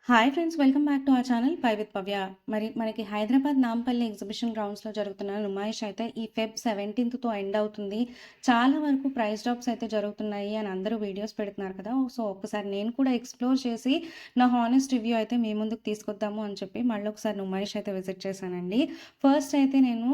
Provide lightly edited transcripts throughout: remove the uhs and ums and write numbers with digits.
Hi friends, welcome back to our channel పై with Pavya. మరి మనకి హైదరాబాద్ నాంపల్లి ఎగ్జిబిషన్ గ్రౌండ్స్లో జరుగుతున్న నుమాయిష్ అయితే ఈ ఫెబ్ 17తో ఎండ్ అవుతుంది. చాలా వరకు ప్రైస్ డ్రాప్స్ అయితే జరుగుతున్నాయి అని అందరూ వీడియోస్ పెడుతున్నారు కదా. సో ఒకసారి నేను కూడా ఎక్స్ప్లోర్ చేసి నా హానెస్ట్ రివ్యూ అయితే మీ ముందుకు తీసుకొద్దాము అని చెప్పి మళ్ళీ ఒకసారి నుమాయిష్ అయితే విజిట్ చేశానండి. ఫస్ట్ అయితే నేను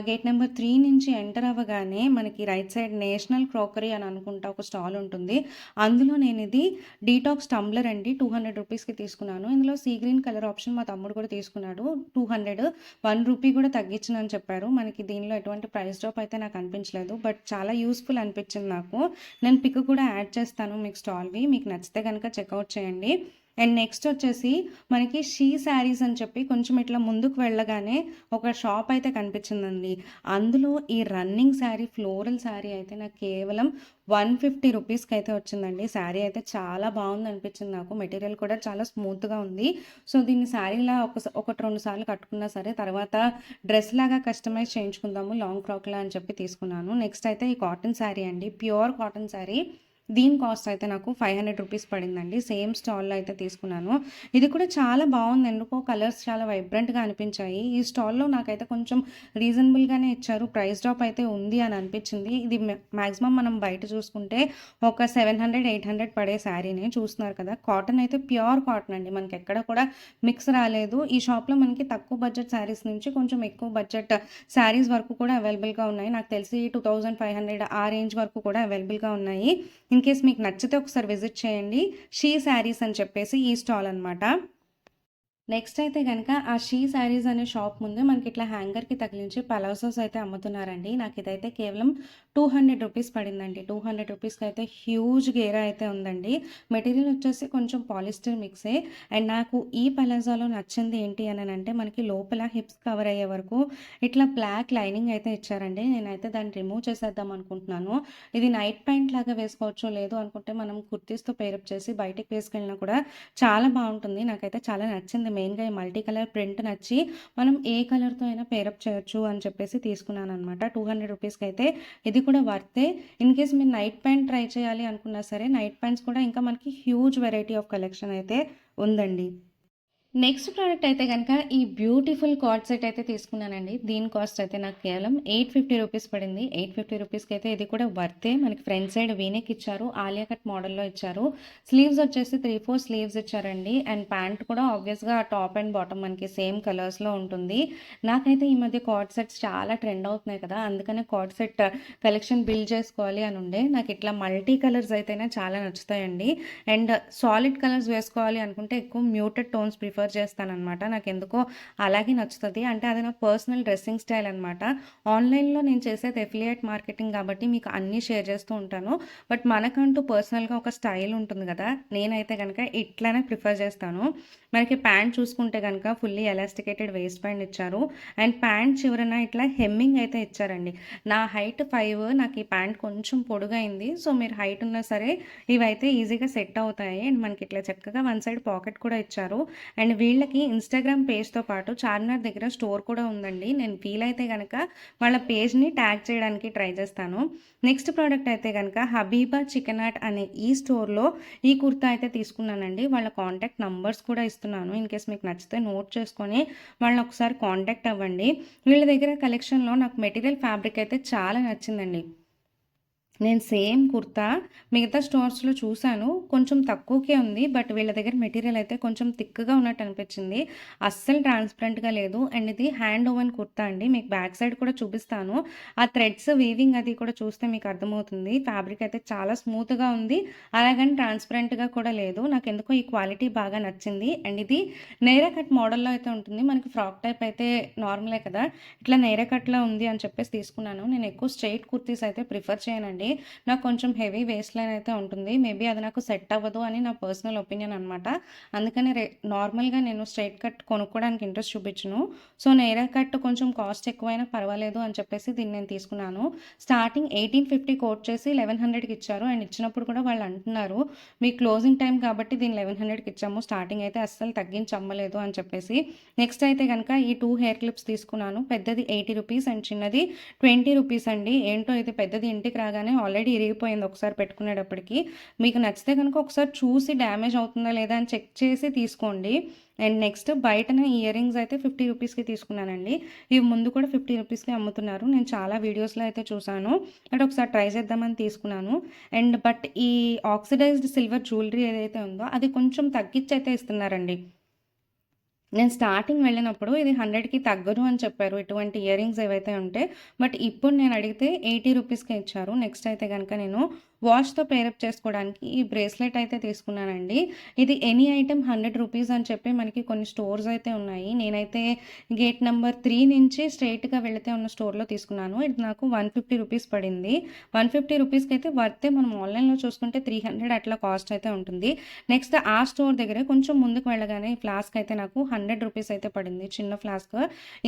గేట్ నెంబర్ 3 నుంచి ఎంటర్ అవ్వగానే మనకి రైట్ సైడ్ నేషనల్ క్రోకరీ అని అనుకుంటా ఒక స్టాల్ ఉంటుంది. అందులో నేను ఇది డీటాక్స్ టంబ్లర్ అండి 200 రూపీస్కి తీసుకున్నాను. ఇందులో సీ గ్రీన్ కలర్ ఆప్షన్ మా తమ్ముడు కూడా తీసుకున్నాడు. 200 1 రూపీ కూడా తగ్గించనని చెప్పారు. మనకి దీనిలో ఎటువంటి ప్రైస్ డ్రాప్ అయితే నాకు అనిపించలేదు, బట్ చాలా యూస్ఫుల్ అనిపించింది నాకు. నేను పిక్ కూడా యాడ్ చేస్తాను మీకు స్టాల్వి, మీకు నచ్చితే కనుక చెక్అవుట్ చేయండి. అండ్ నెక్స్ట్ వచ్చేసి మనకి షీ శారీస్ అని చెప్పి కొంచెం ఇట్లా ముందుకు వెళ్ళగానే ఒక షాప్ అయితే కనిపించిందండి. అందులో ఈ రన్నింగ్ శారీ, ఫ్లోరల్ శారీ అయితే నాకు కేవలం 150 రూపీస్కి అయితే వచ్చిందండి. శారీ అయితే చాలా బాగుంది అనిపించింది నాకు. మెటీరియల్ కూడా చాలా స్మూత్గా ఉంది. సో దీన్ని శారీలా ఒకటి 2 సార్లు కట్టుకున్నా సరే, తర్వాత డ్రెస్ లాగా కస్టమైజ్ చేయించుకుందాము లాంగ్ ఫ్రాక్లా అని చెప్పి తీసుకున్నాను. నెక్స్ట్ అయితే ఈ కాటన్ శారీ అండి, ప్యూర్ కాటన్ శారీ. దీని కాస్ట్ అయితే నాకు 500 రూపీస్ పడిందండి. సేమ్ స్టాల్లో అయితే తీసుకున్నాను. ఇది కూడా చాలా బాగుంది. ఎందుకో కలర్స్ చాలా వైబ్రెంట్గా అనిపించాయి. ఈ స్టాల్లో నాకైతే కొంచెం రీజనబుల్గానే ఇచ్చారు. ప్రైస్ డ్రాప్ అయితే ఉంది అని అనిపించింది. ఇది మ్యాక్సిమం మనం బయట చూసుకుంటే ఒక 700-800 పడే శారీనే చూస్తున్నారు కదా. కాటన్ అయితే ప్యూర్ కాటన్ అండి, మనకి ఎక్కడ కూడా మిక్స్ రాలేదు. ఈ షాప్లో మనకి తక్కువ బడ్జెట్ శారీస్ నుంచి కొంచెం ఎక్కువ బడ్జెట్ శారీస్ వరకు కూడా అవైలబుల్గా ఉన్నాయి. నాకు తెలిసి 2500 ఆ రేంజ్ వరకు కూడా అవైలబుల్గా ఉన్నాయి. ఇన్ కేస్ మీకు నచ్చితే ఒకసారి విజిట్ చేయండి. షీ శారీస్ అని చెప్పేసి ఈ స్టాల్ అనమాట. నెక్స్ట్ అయితే కనుక ఆ షీ శారీస్ అనే షాప్ ముందే మనకి ఇట్లా హ్యాంగర్కి తగిలించి పలాసోస్ అయితే అమ్ముతున్నారండి. నాకు ఇదైతే కేవలం 200 రూపీస్ పడిందండి. 200 రూపీస్కి అయితే హ్యూజ్ గేరా అయితే ఉందండి. మెటీరియల్ వచ్చేసి కొంచెం పాలిస్టర్ మిక్సే. అండ్ నాకు ఈ పలాజాలో నచ్చింది ఏంటి అని అంటే మనకి లోపల హిప్స్ కవర్ అయ్యే వరకు ఇట్లా బ్లాక్ లైనింగ్ అయితే ఇచ్చారండి. నేనైతే దాన్ని రిమూవ్ చేసేద్దాం అనుకుంటున్నాను. ఇది నైట్ ప్యాంట్ లాగా వేసుకోవచ్చు, లేదు అనుకుంటే మనం కుర్తీస్తో పేరప్ చేసి బయటికి వేసుకెళ్ళినా కూడా చాలా బాగుంటుంది. నాకైతే చాలా నచ్చింది. మెయిన్గా ఈ మల్టీ కలర్ ప్రింట్ నచ్చి మనం ఏ కలర్తో అయినా పేరప్ చేయొచ్చు అని చెప్పేసి తీసుకున్నాను అనమాట. 200 రూపీస్కి అయితే ఇది కూడా వర్తే. ఇన్ కేస్ మీరు నైట్ ప్యాంట్ ట్రై చేయాలి అనుకున్నా సరే, నైట్ ప్యాంట్స్ కూడా ఇంకా మనకి హ్యూజ్ వెరైటీ ఆఫ్ కలెక్షన్ అయితే ఉందండి. నెక్స్ట్ ప్రోడక్ట్ అయితే కనుక ఈ బ్యూటిఫుల్ కార్డ్ సెట్ అయితే తీసుకున్నానండి. దీని కాస్ట్ అయితే నాకు కేవలం 850 రూపీస్ పడింది. 850 రూపీస్కి అయితే ఇది కూడా వర్తే. మనకి ఫ్రంట్ సైడ్ వీనెక్ ఇచ్చారు, ఆలియా కట్ మోడల్లో ఇచ్చారు. స్లీవ్స్ వచ్చేసి 3-4 స్లీవ్స్ ఇచ్చారండి. అండ్ ప్యాంట్ కూడా ఆబ్వియస్గా టాప్ అండ్ బాటమ్ మనకి సేమ్ కలర్స్లో ఉంటుంది. నాకైతే ఈ మధ్య కార్డ్ సెట్స్ చాలా ట్రెండ్ అవుతున్నాయి కదా, అందుకనే కార్డ్ సెట్ కలెక్షన్ బిల్డ్ చేసుకోవాలి అని ఉండే. నాకు ఇట్లా మల్టీ కలర్స్ అయితేనే చాలా నచ్చుతాయండి. అండ్ సాలిడ్ కలర్స్ వేసుకోవాలి అనుకుంటే ఎక్కువ మ్యూటెడ్ టోన్స్ ప్రిఫర్ చేస్తానన్నమాట. నాకు ఎందుకో అలాగే నచ్చుతుంది. అంటే అది నా పర్సనల్ డ్రెస్సింగ్ స్టైల్ అనమాట. ఆన్లైన్లో నేను చేసేది ఎఫిలియేట్ మార్కెటింగ్ కాబట్టి మీకు అన్నీ షేర్ చేస్తూ ఉంటాను. బట్ మనకంటూ పర్సనల్గా ఒక స్టైల్ ఉంటుంది కదా, నేనైతే కనుక ఇట్లానే ప్రిఫర్ చేస్తాను. మనకి ప్యాంట్ చూసుకుంటే కనుక ఫుల్లీ ఎలాస్టికేటెడ్ వేస్ట్ ప్యాంట్ ఇచ్చారు. అండ్ ప్యాంట్ చివరన ఇట్లా హెమ్మింగ్ అయితే ఇచ్చారండి. నా హైట్ 5, నాకు ఈ ప్యాంట్ కొంచెం పొడుగైంది. సో మీరు హైట్ ఉన్నా సరే ఇవైతే ఈజీగా సెట్ అవుతాయి. అండ్ మనకి ఇట్లా చక్కగా వన్ సైడ్ పాకెట్ కూడా ఇచ్చారు. అండ్ వీళ్ళకి ఇన్స్టాగ్రామ్ పేజ్తో పాటు చార్మినార్ దగ్గర స్టోర్ కూడా ఉందండి. నేను వీలైతే కనుక వాళ్ళ పేజ్ని ట్యాగ్ చేయడానికి ట్రై చేస్తాను. నెక్స్ట్ ప్రోడక్ట్ అయితే కనుక హబీబా చికెన్ ఆర్ట్ అనే ఈ స్టోర్లో ఈ కుర్తా అయితే తీసుకున్నానండి. వాళ్ళ కాంటాక్ట్ నంబర్స్ కూడా ఇస్తున్నాను. ఇన్ కేస్ మీకు నచ్చితే నోట్ చేసుకొని వాళ్ళని ఒకసారి కాంటాక్ట్ అవ్వండి. వీళ్ళ దగ్గర కలెక్షన్లో నాకు మెటీరియల్ ఫ్యాబ్రిక్ అయితే చాలా నచ్చిందండి. నేను సేమ్ కుర్తా మిగతా స్టోర్స్లో చూశాను, కొంచెం తక్కువకే ఉంది. బట్ వీళ్ళ దగ్గర మెటీరియల్ అయితే కొంచెం థిక్గా ఉన్నట్టు అనిపించింది. అస్సలు ట్రాన్స్పరెంట్గా లేదు. అండ్ ఇది హ్యాండ్ ఓవెన్ కుర్తా అండి. మీకు బ్యాక్ సైడ్ కూడా చూపిస్తాను. ఆ థ్రెడ్స్ వీవింగ్ అది కూడా చూస్తే మీకు అర్థమవుతుంది. ఫ్యాబ్రిక్ అయితే చాలా స్మూత్గా ఉంది, అలాగని ట్రాన్స్పరెంట్గా కూడా లేదు. నాకు ఎందుకో ఈ క్వాలిటీ బాగా నచ్చింది. అండ్ ఇది నేరా కట్ మోడల్లో అయితే ఉంటుంది. మనకి ఫ్రాక్ టైప్ అయితే నార్మలే కదా, ఇట్లా నేరా కట్లో ఉంది అని చెప్పేసి తీసుకున్నాను. నేను ఎక్కువ స్ట్రైట్ కుర్తీస్ అయితే ప్రిఫర్ చేయనండి. నాకు కొంచెం హెవీ వేస్ట్ లైన్ అయితే ఉంటుంది. మేబీ అది నాకు సెట్ అవ్వదు అని నా పర్సనల్ ఒపీనియన్ అనమాట. అందుకని నార్మల్గా నేను స్ట్రైట్ కట్ కొనుక్కోవడానికి ఇంట్రెస్ట్ చూపించను. సో నేరా కట్ కొంచెం కాస్ట్ ఎక్కువైనా పర్వాలేదు అని చెప్పేసి దీన్ని నేను తీసుకున్నాను. స్టార్టింగ్ 1850 కోట్ చేసి 1100కి ఇచ్చారు. అండ్ ఇచ్చినప్పుడు కూడా వాళ్ళు అంటున్నారు మీ క్లోజింగ్ టైం కాబట్టి దీన్ని 1100కి ఇచ్చాము, స్టార్టింగ్ అయితే అస్సలు తగ్గించి అమ్మలేదు అని చెప్పేసి. నెక్స్ట్ అయితే కనుక ఈ 2 హెయిర్ క్లిప్స్ తీసుకున్నాను. పెద్దది 80 రూపీస్ అండ్ చిన్నది 20 రూపీస్ అండి. ఏంటో ఇది పెద్దది ఇంటికి రాగానే ఆల్రెడీ ఇరిగిపోయింది ఒకసారి పెట్టుకునేటప్పటికి. మీకు నచ్చితే కనుక ఒకసారి చూసి డ్యామేజ్ అవుతుందా లేదా అని చెక్ చేసి తీసుకోండి. అండ్ నెక్స్ట్ బయటన ఇయర్ రింగ్స్ అయితే 50 రూపీస్‌కి తీసుకున్నానండి. ఇవి ముందు కూడా 50 రూపీస్‌కే అమ్ముతున్నారు. నేను చాలా వీడియోస్‌లో అయితే చూసాను. అంటే ఒకసారి ట్రై చేద్దామని తీసుకున్నాను. అండ్ బట్ ఈ ఆక్సిడైజ్డ్ సిల్వర్ జ్యువెలరీ ఏదైతే ఉందో అది కొంచెం తగ్గిచ్చయితే ఇస్తున్నారండి. నేను స్టార్టింగ్ వెళ్ళినప్పుడు ఇది 100కి తగ్గదు అని చెప్పారు. ఇటువంటి ఇయర్ రింగ్స్ ఏవైతే ఉంటే. బట్ ఇప్పుడు నేను అడిగితే 80 రూపీస్‌కే ఇచ్చారు. నెక్స్ట్ అయితే గనక నేను వాచ్‌తో పేరప్ చేసుకోవడానికి ఈ బ్రేస్లెట్ అయితే తీసుకున్నానండి. ఇది ఎనీ ఐటెమ్ 100 రూపీస్ అని చెప్పి మనకి కొన్ని స్టోర్స్ అయితే ఉన్నాయి. నేనైతే గేట్ నంబర్ 3 నుంచి స్ట్రెయిట్‌గా వెళితే ఉన్న స్టోర్‌లో తీసుకున్నాను. ఇది నాకు 150 రూపీస్ పడింది. 150 రూపీస్‌కైతే వర్తే. మనం ఆన్‌లైన్‌లో చూసుకుంటే 300 అట్లా కాస్ట్ అయితే ఉంటుంది. నెక్స్ట్ ఆ స్టోర్ దగ్గరే కొంచెం ముందుకు వెళ్ళగానే ఈ ఫ్లాస్క్ అయితే నాకు 100 రూపీస్ అయితే పడింది. చిన్న ఫ్లాస్క్.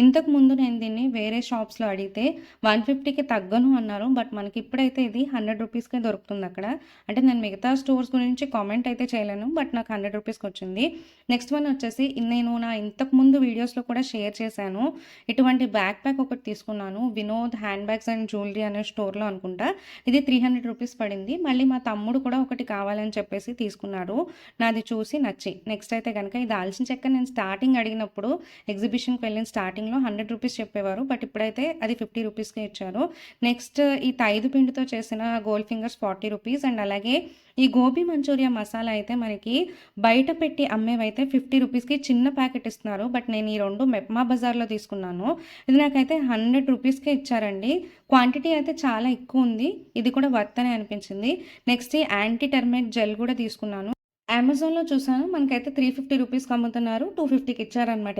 ఇంతకుముందు నేను దీన్ని వేరే షాప్స్‌లో అడిగితే 150కి తగ్గను అన్నారు. బట్ మనకి ఇప్పుడైతే ఇది 100 రూపీస్‌కే దొరుకుతుందక్కడ. అంటే నేను మిగతా స్టోర్స్ గురించి కామెంట్ అయితే చేయలేను. బట్ నాకు 100 రూపీస్‌కొచ్చింది. నెక్స్ట్ వన్ వచ్చేసి నేను నా ఇంతకుముందు వీడియోస్‌లో కూడా షేర్ చేశాను. ఇటువంటి బ్యాక్ ప్యాక్ ఒకటి తీసుకున్నాను. Vinod hand bags and jewellery అనే స్టోర్‌లో అనుకుంటా. ఇది 300 రూపీస్ పడింది. మళ్ళీ మా తమ్ముడు కూడా ఒకటి కావాలని చెప్పేసి తీసుకున్నారు. నాది చూసి నచ్చి. నెక్స్ట్ అయితే గనక ఈ దాల్చిన చెక్క నేను స్టార్టింగ్ అడిగినప్పుడు ఎగ్జిబిషన్‌కి వెళ్ళిన స్టార్టింగ్‌లో 100 రూపీస్ చెప్పేవారు. బట్ ఇప్పుడైతే అది 50 రూపీస్‌కే ఇచ్చారు. నెక్స్ట్ ఈ తైదు పిండితో చేసిన గోల్డ్ ఫింగర్స్ 40 రూపీస్. అండ్ అలాగే ఈ గోబీ మంచూరియా మసాలా అయితే మనకి బయట పెట్టి అమ్మేవైతే 50 రూపీస్‌కి చిన్న ప్యాకెట్ ఇస్తున్నారు. బట్ నేను ఈ 2 మెప్మా బజార్‌లో తీసుకున్నాను. ఇది నాకైతే 100 రూపీస్‌కే ఇచ్చారండి. క్వాంటిటీ అయితే చాలా ఎక్కువ ఉంది. ఇది కూడా వర్త్ అనే అనిపించింది. నెక్స్ట్ ఈ యాంటీ టర్మైట్ జెల్ కూడా తీసుకున్నాను. అమెజాన్‌లో చూసాను. మనకైతే 350 రూపీస్‌కి అమ్ముతున్నారు. 250కి ఇచ్చారనమాట.